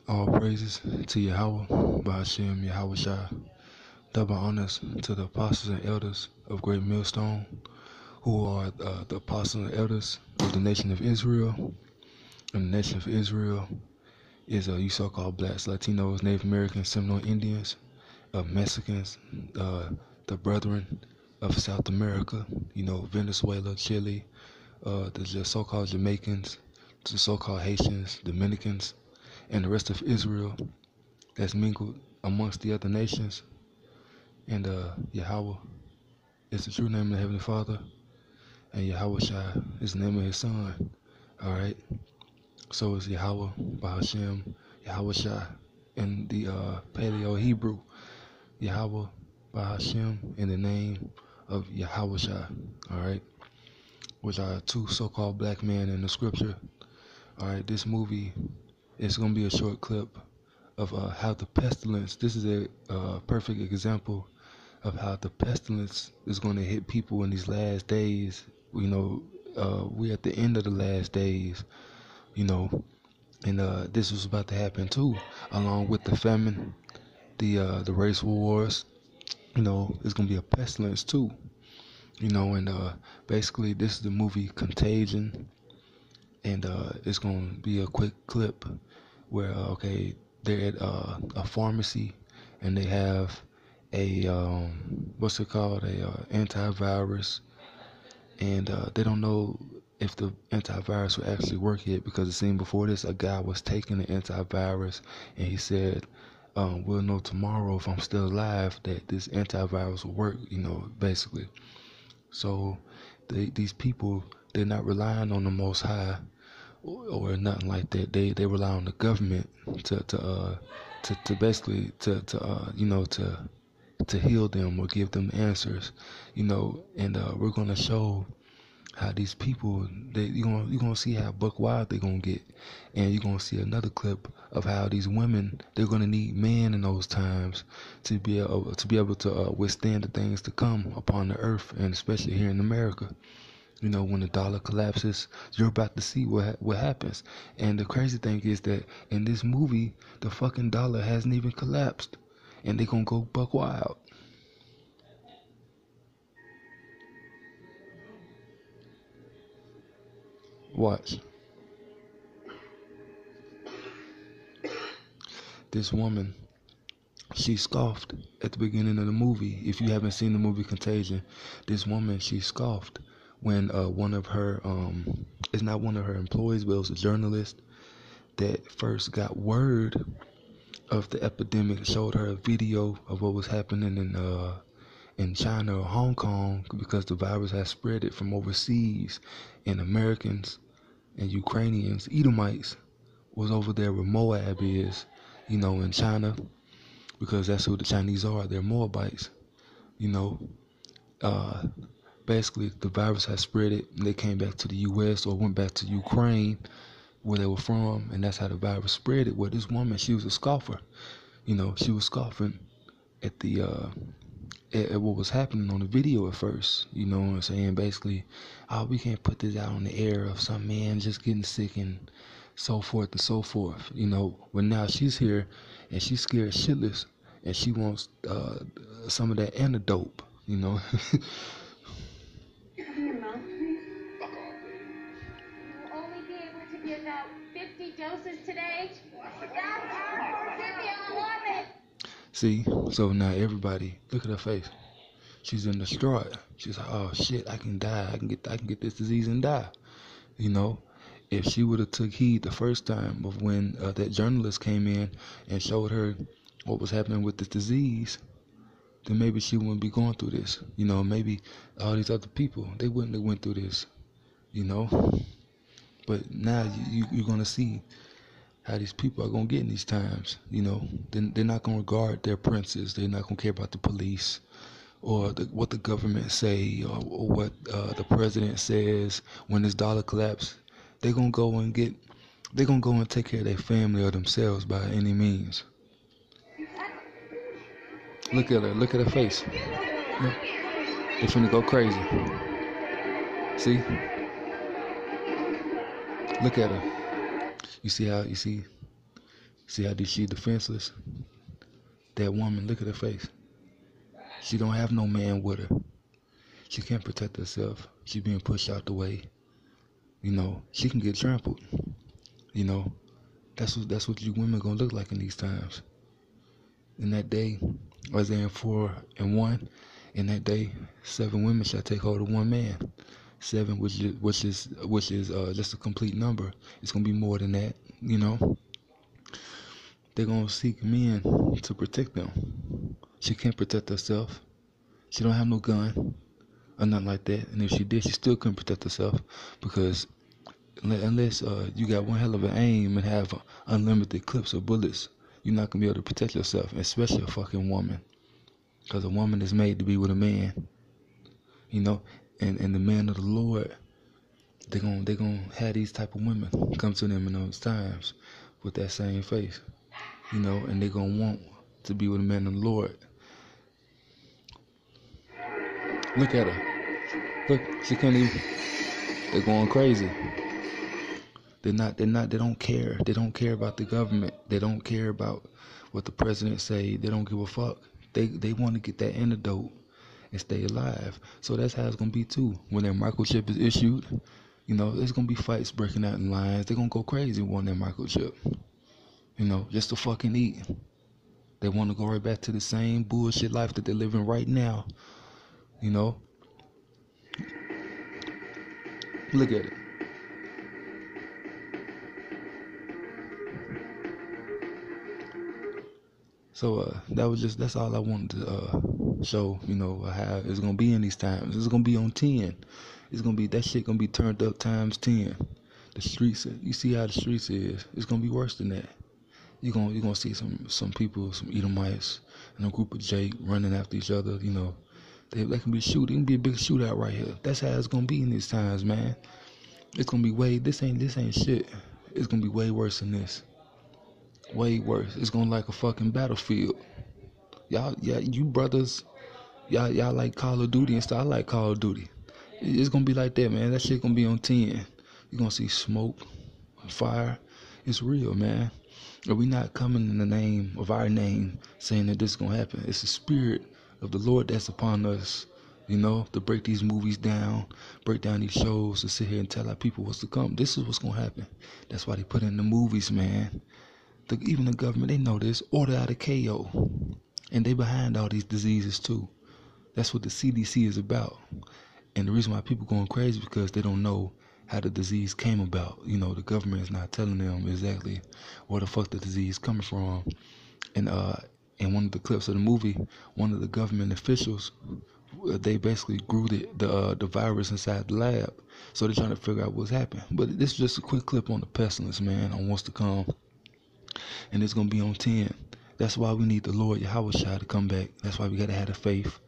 All praises to Yahweh, Ba'ashem, Yahweh Shai. Double honors to the apostles and elders of Great Millstone, who are the apostles and elders of the nation of Israel. And the nation of Israel is you so-called blacks, Latinos, Native Americans, Seminole Indians, Mexicans, the brethren of South America, Venezuela, Chile, the so-called Jamaicans, the so-called Haitians, Dominicans, and the rest of Israel that's mingled amongst the other nations. And Yahweh is the true name of the Heavenly Father, and Yahweh Shai is the name of His Son. All right. So it's Yahweh, Bahashem, Yahweh Shai in the Paleo Hebrew. Yahweh, Bahashem in the name of Yahweh Shai. All right. Which are two so-called black men in the scripture. All right. This movie is going to be a short clip of how the pestilence. This is a perfect example of how the pestilence is going to hit people in these last days. We're at the end of the last days, and this was about to happen too, along with the famine, the race wars. It's going to be a pestilence too, and basically this is the movie Contagion, and it's going to be a quick clip where, they're at a pharmacy, and they have a antivirus, and they don't know if the antivirus will actually work yet, because it seemed before this a guy was taking the antivirus, and he said, we'll know tomorrow if I'm still alive that this antivirus will work, basically. So these people, they're not relying on the Most High or nothing like that. They rely on the government to basically to heal them or give them answers, and we're gonna show how these people, you're gonna see how buck wild they're gonna get, and you're gonna see another clip of how these women, they're gonna need men in those times to be able to withstand the things to come upon the earth, and especially here in America. When the dollar collapses, you're about to see what happens. And the crazy thing is that in this movie, the fucking dollar hasn't even collapsed, and they gonna go buck wild. Watch. This woman, she scoffed at the beginning of the movie. If you haven't seen the movie Contagion, this woman, she scoffed when one of her, it's not one of her employees, but it was a journalist that first got word of the epidemic, showed her a video of what was happening in China or Hong Kong, because the virus has spread it from overseas, and Americans and Ukrainians, Edomites, was over there where Moab is, in China, because that's who the Chinese are. They're Moabites, basically the virus has spread it, and they came back to the U.S. or went back to Ukraine, where they were from, and that's how the virus spread it. Well, this woman, she was a scoffer. She was scoffing at the at what was happening on the video at first. Saying basically, oh, we can't put this out on the air of some man just getting sick and so forth and so forth. But now she's here, and she's scared shitless, and she wants some of that antidote. Your mouth, please. Fuck off, lady. We'll only be able to give out 50 doses today. That's our 50 on limit. See, so now everybody, look at her face. She's in distraught. She's like, oh shit, I can die. I can get this disease and die. If she would have took heed the first time of when that journalist came in and showed her what was happening with this disease, then maybe she wouldn't be going through this. Maybe all these other people, they wouldn't have went through this. But now you're gonna see how these people are gonna get in these times. They're not gonna regard their princes. They're not gonna care about the police or what the government say, or what the president says when this dollar collapse. They're gonna go and take care of their family or themselves by any means. Look at her face. Look. They finna go crazy. See? Look at her. You see See how she defenseless? That woman, look at her face. She don't have no man with her. She can't protect herself. She being pushed out the way. You know, she can get trampled. You know, that's what you women gonna look like in these times. In that day, Isaiah 4:1, in that day, 7 women shall take hold of one man. 7, which is just a complete number. It's gonna be more than that. You know, they're gonna seek men to protect them. She can't protect herself. She don't have no gun or nothing like that. And if she did, she still couldn't protect herself because unless you got one hell of an aim and have unlimited clips of bullets, you're not gonna be able to protect yourself, especially a fucking woman. Because a woman is made to be with a man, you know, and the man of the Lord, they gonna have these type of women come to them in those times with that same face, you know, and they gonna want to be with a man of the Lord. Look at her. Look, she can't even. They're going crazy. They don't care. They don't care about the government. They don't care about what the president say. They don't give a fuck. They want to get that antidote and stay alive. So that's how it's gonna be too. When that microchip is issued, you know, there's gonna be fights breaking out in lines. They're gonna go crazy on that microchip. You know, just to fucking eat. They want to go right back to the same bullshit life that they're living right now. You know, look at it. So that's all I wanted to show, you know, how it's gonna be in these times. It's gonna be on 10. It's gonna be, that shit gonna be turned up times 10. The streets, you see how the streets is. It's gonna be worse than that. You're gonna see some people, some Edomites, and a group of Jake running after each other. You know, they can be shooting. It can be a big shootout right here. That's how it's gonna be in these times, man. It's gonna be this ain't shit. It's gonna be way worse than this. Way worse. It's gonna like a fucking battlefield. Y'all, yeah, you brothers, y'all like Call of Duty and stuff. I like Call of Duty. It's gonna be like that, man. That shit gonna be on 10. You're gonna see smoke, fire. It's real, man. And we not coming in the name of our name saying that this is gonna happen. It's the spirit of the Lord that's upon us, you know, to break these movies down, break down these shows, to sit here and tell our people what's to come. This is what's gonna happen. That's why they put in the movies, man. Even the government, they know this. Order out of KO. And they behind all these diseases too. That's what the CDC is about. And the reason why people going crazy is because they don't know how the disease came about. You know, the government is not telling them exactly where the fuck the disease coming from. And in one of the clips of the movie, one of the government officials, they basically grew the virus inside the lab. So they're trying to figure out what's happened. But this is just a quick clip on the pestilence, man, on what's to come. And it's gonna be on 10. That's why we need the Lord Yahweh Shai to come back. That's why we gotta have the faith,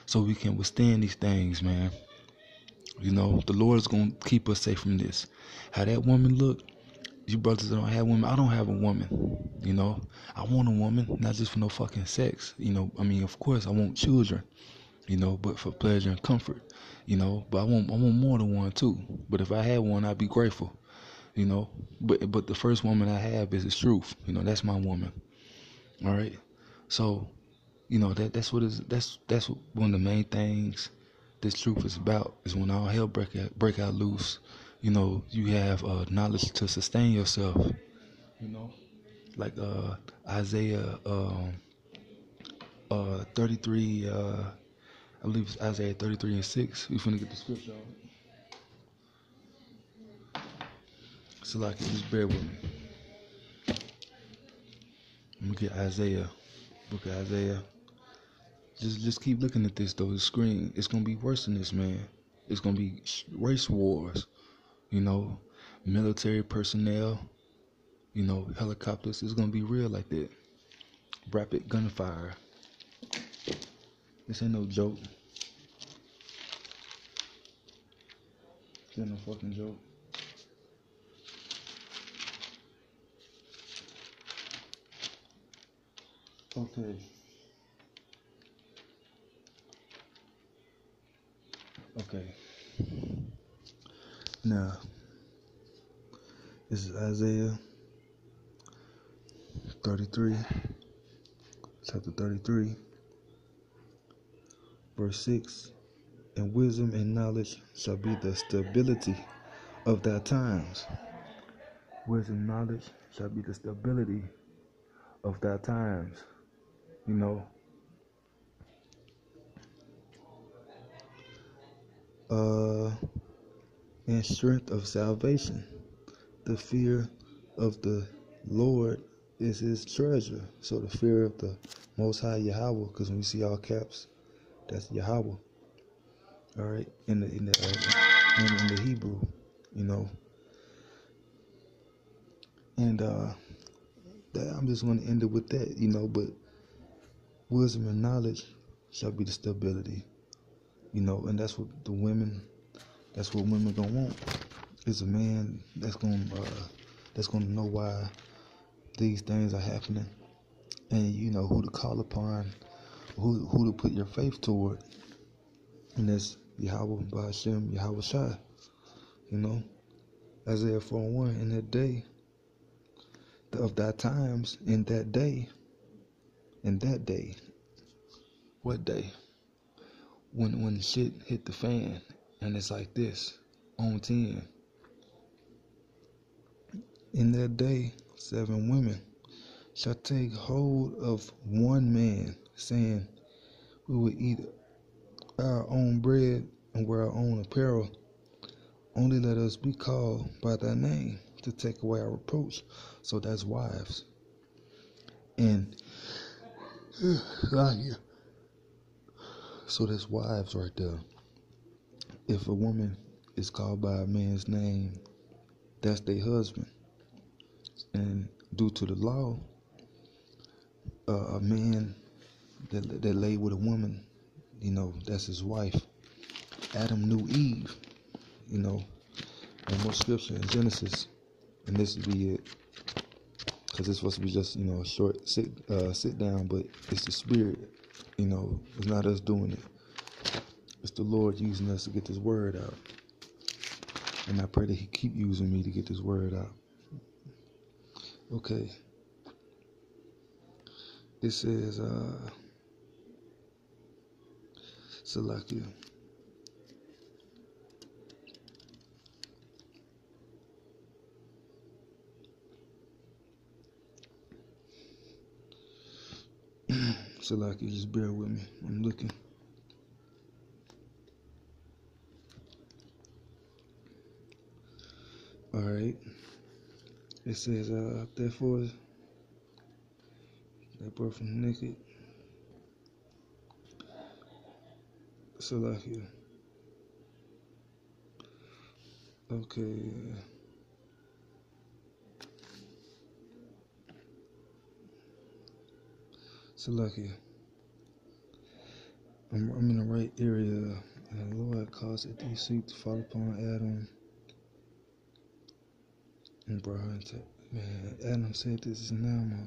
so we can withstand these things, man. You know, the Lord's gonna keep us safe from this. How that woman look, you brothers that don't have women, I don't have a woman. You know, I want a woman, not just for no fucking sex. You know, I mean, of course, I want children. You know, but for pleasure and comfort. You know, but I want more than one too. But if I had one, I'd be grateful. You know, but the first woman I have is the truth. You know, that's my woman. All right. So, you know, that's one of the main things this truth is about, is when all hell break out loose. You know, you have knowledge to sustain yourself. You know, like Isaiah 33. I believe it's Isaiah 33:6. We finna get the scripture on it. So like, just bear with me. Let me get Isaiah, book of Isaiah. Just keep looking at this though. The screen, it's gonna be worse than this, man. It's gonna be race wars, you know, military personnel, you know, helicopters. It's gonna be real like that. Rapid gunfire. This ain't no joke. This ain't no fucking joke. Okay. Okay. Now, this is Isaiah 33, chapter 33, verse 6. And wisdom and knowledge shall be the stability of thy times. Wisdom and knowledge shall be the stability of thy times. You know, and strength of salvation. The fear of the Lord is his treasure. So the fear of the Most High Yahweh, because when you see all caps, that's Yahweh. All right, in the Hebrew, you know, and I'm just going to end it with that, you know. But wisdom and knowledge shall be the stability, you know, and that's what women gonna want. Is a man that's gonna know why these things are happening, and you know who to call upon, who to put your faith toward, and that's Yahweh Ba'ashem, Yahweh Shai. You know, Isaiah 4:1. In that day of thy times, in that day, what day? When shit hit the fan, and it's like this on 10. In that day, 7 women shall take hold of one man, saying, we will eat our own bread and wear our own apparel. Only let us be called by thy name to take away our reproach. So that's wives. And so that's wives right there. If a woman is called by a man's name, that's their husband. And due to the law, a man that lay with a woman, you know, that's his wife. Adam knew Eve, you know, and more scripture in Genesis, and this would be it, because it's supposed to be just, you know, a short sit down, but it's the Spirit, you know, it's not us doing it. It's the Lord using us to get this word out, and I pray that He keep using me to get this word out. Okay, it says, Salakia. Salakia, just bear with me. I'm looking. All right. It says, therefore, they birth from naked. Salakia. Okay. Salakia. I'm in the right area. And the Lord caused it these seed to fall upon Adam and brought her into. Man, Adam said, this is now my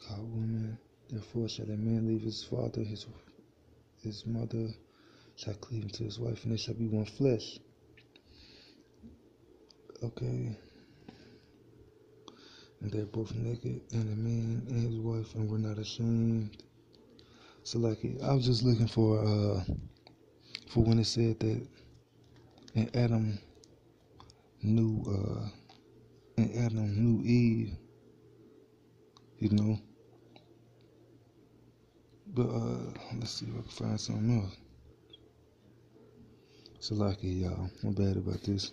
called woman. Therefore shall a man leave his father, his mother, shall cleave unto his wife, and they shall be one flesh. Okay. And they're both naked, and the man and his wife, and we're not ashamed. So like, I was just looking for when it said that, and Adam knew Eve, you know. But let's see if I can find something else. So like, y'all, I'm bad about this.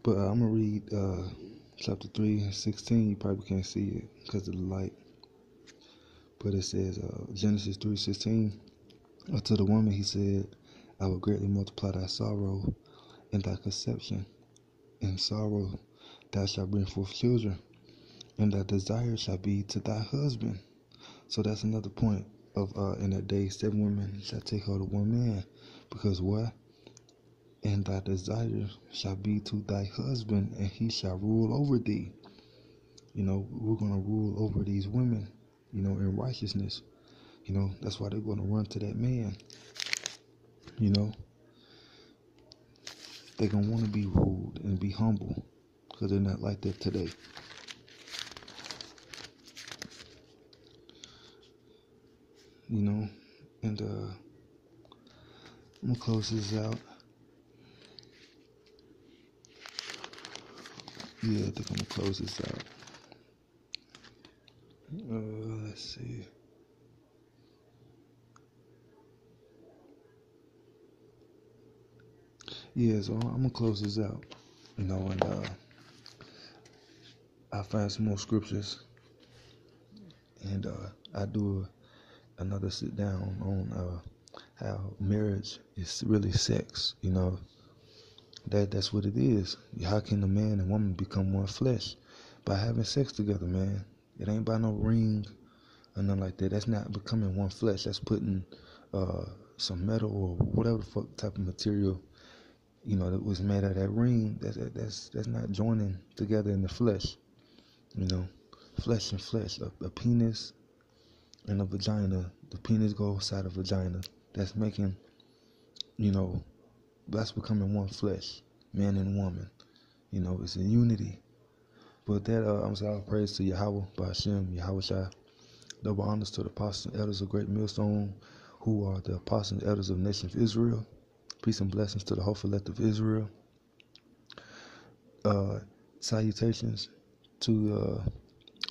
But I'm gonna read chapter 3:16. You probably can't see it because of the light. But it says, Genesis 3:16. To the woman he said, I will greatly multiply thy sorrow and thy conception. In sorrow thou shalt bring forth children, and thy desire shall be to thy husband. So that's another point of in that day 7 women shall take hold of one man. Because what? And thy desire shall be to thy husband, and he shall rule over thee. You know, we're going to rule over these women, you know, in righteousness. You know, that's why they're going to run to that man. You know, they're going to want to be ruled and be humble. because they're not like that today. You know, and I'm gonna close this out. Yeah, I think I'm gonna close this out. Let's see. Yeah, so I'm gonna close this out. You know, and I find some more scriptures, and I do another sit down on how marriage is really sex. You know, that's what it is. How can a man and woman become one flesh? By having sex together, man. It ain't by no ring or nothing like that. That's not becoming one flesh. That's putting some metal or whatever the fuck type of material, you know, that was made out of that ring. That's not joining together in the flesh. You know, flesh and flesh. A penis and a vagina. The penis goes inside a vagina. That's making, you know, that's becoming one flesh, man and woman. You know, it's a unity. But that, I'm saying all praise to Yahweh, Ba'ashem, Yahweh Shai. Double honors to the apostles and elders of Great Millstone, who are the apostles and elders of the nation of Israel. Peace and blessings to the whole elect of Israel. Salutations to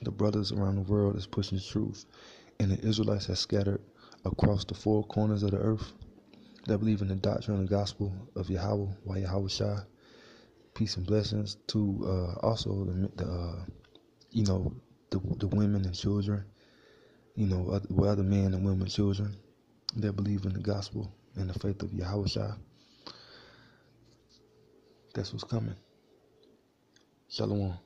the brothers around the world that's pushing the truth, and the Israelites that scattered across the four corners of the earth that believe in the doctrine and the gospel of Yahweh, Yahweh Shai. Peace and blessings to also the you know, the women and children, you know, other men and women and children that believe in the gospel and the faith of Yahweh Shai. That's what's coming. Shalom.